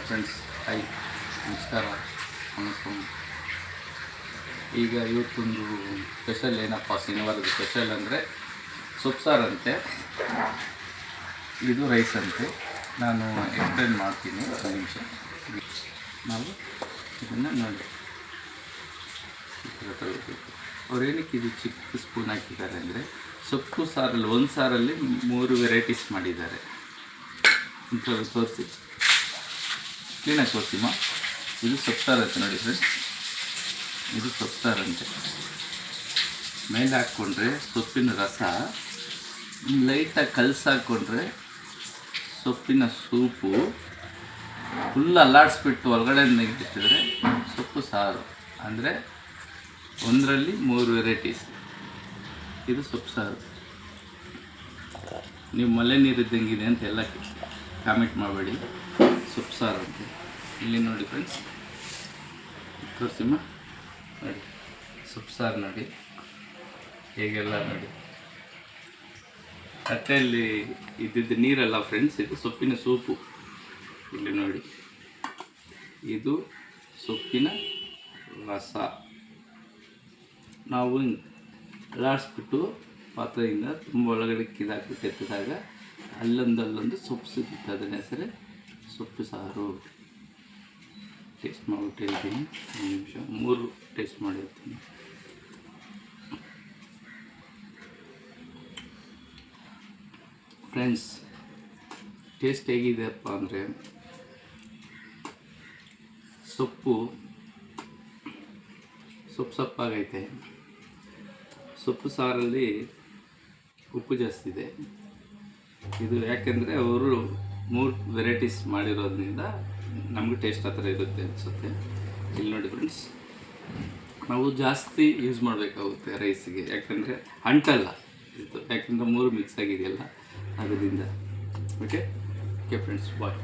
Friends, hi, ನಮಸ್ಕಾರ, ವಣಕಂ. ಈಗ ಇವತ್ತೊಂದು ಸ್ಪೆಷಲ್ ಏನಪ್ಪ, ಶನಿವಾರದ ಸ್ಪೆಷಲ್ ಅಂದರೆ ಸೊಪ್ಪು ಸಾರಂತೆ, ಇದು ರೈಸ್ ಅಂತೆ. ನಾನು ಎಕ್ಸ್ಪ್ಲೇನ್ ಮಾಡ್ತೀನಿ, ಒಂದು ನಿಮಿಷ. ನಾವು ಇದನ್ನು ನೋಡಿ ಅವ್ರು ಏನಕ್ಕೆ ಇದು ಚಿಕ್ಕ ಸ್ಪೂನ್ ಹಾಕಿದ್ದಾರೆ ಅಂದರೆ, ಸೊಪ್ಪು ಸಾರಲ್ಲಿ ಒಂದು ಸಾರಲ್ಲಿ 3 ವೆರೈಟೀಸ್ ಮಾಡಿದ್ದಾರೆ. ತೋರಿಸಿ, ಕ್ಲೀನಾಗಿ ತೋರಿಸಿಮ್ಮ. ಇದು ಸೊಪ್ಪು ಸಾರು ಅಂತ ನೋಡಿ ಫ್ರೆಂಡ್ಸ್, ಇದು ಸೊಪ್ಪು ಸಾರಂತೆ. ಮೇಲೆ ಹಾಕ್ಕೊಂಡ್ರೆ ಸೊಪ್ಪಿನ ರಸ, ಲೈಟಾಗಿ ಕಲಸಾಕ್ಕೊಂಡ್ರೆ ಸೊಪ್ಪಿನ ಸೂಪು, ಫುಲ್ ಅಲ್ಲಾಡಿಸ್ಬಿಟ್ಟು ಒಳಗಡೆ ಇಟ್ಟಿದ್ರೆ ಸೊಪ್ಪು ಸಾರು. ಅಂದರೆ ಒಂದರಲ್ಲಿ 3 ವೆರೈಟೀಸ್. ಇದು ಸೊಪ್ಪು ಸಾರು. ನೀವು ಮಲೆ ನೀರಿದ್ದಂಗಿದೆ ಅಂತ ಎಲ್ಲ ಕಾಮೆಂಟ್ ಮಾಡಬೇಡಿ. ಸೊಪ್ಪು ಸಾರು ಅಂತ ಇಲ್ಲಿ ನೋಡಿ ಫ್ರೆಂಡ್ಸ್, ತೋರಿಸಿಮ್ಮ. ನೋಡಿ ಸೊಪ್ಪು ಸಾರು ನೋಡಿ ಹೇಗೆಲ್ಲ ನೋಡಿ. ತಟ್ಟೆಯಲ್ಲಿ ಇದ್ದಿದ್ದು ನೀರಲ್ಲ ಫ್ರೆಂಡ್ಸ್, ಇದು ಸೊಪ್ಪಿನ ಸೂಪು. ಇಲ್ಲಿ ನೋಡಿ, ಇದು ಸೊಪ್ಪಿನ ರಸ. ನಾವು ಅಲ್ಲಾಡಿಸ್ಬಿಟ್ಟು ಪಾತ್ರೆಯಿಂದ ತುಂಬ ಒಳಗಡೆ ಕಿದಾಕ್ಬಿಟ್ಟು ಎತ್ತಿದಾಗ ಅಲ್ಲೊಂದು ಸೊಪ್ಪು ಸಿಗುತ್ತೆ. ಅದನ್ನ ಹೆಸರೇ ಸೊಪ್ಪು ಸಾರು. ಟೇಸ್ಟ್ ಮಾಡಿಬಿಟ್ಟು ಹೇಳ್ತೀನಿ, ಒಂದು ನಿಮಿಷ. 3 ಟೇಸ್ಟ್ ಮಾಡಿರ್ತೀನಿ. ಫ್ರೆಂಡ್ಸ್, ಟೇಸ್ಟ್ ಹೇಗಿದೆಯಪ್ಪ ಅಂದರೆ, ಸೊಪ್ಪು ಸೊಪ್ಪಾಗೈತೆ. ಸೊಪ್ಪು ಸಾರಲ್ಲಿ ಉಪ್ಪು ಜಾಸ್ತಿ ಇದೆ. ಇದು ಯಾಕೆಂದರೆ ಅವರು 3 ವೆರೈಟೀಸ್ ಮಾಡಿರೋದ್ರಿಂದ ನಮಗೆ ಟೇಸ್ಟ್ ಆ ಥರ ಇರುತ್ತೆ ಅನಿಸುತ್ತೆ. ಇಲ್ಲಿ ನೋಡಿ ಫ್ರೆಂಡ್ಸ್, ನಾವು ಜಾಸ್ತಿ ಯೂಸ್ ಮಾಡಬೇಕಾಗುತ್ತೆ ರೈಸಿಗೆ, ಯಾಕಂದರೆ ಅಂಟಲ್ಲ ಇದು, ಯಾಕಂದರೆ 3 ಮಿಕ್ಸ್ ಆಗಿದೆಯಲ್ಲ ಅದರಿಂದ. ಓಕೆ ಫ್ರೆಂಡ್ಸ್, ಬಾಯ್.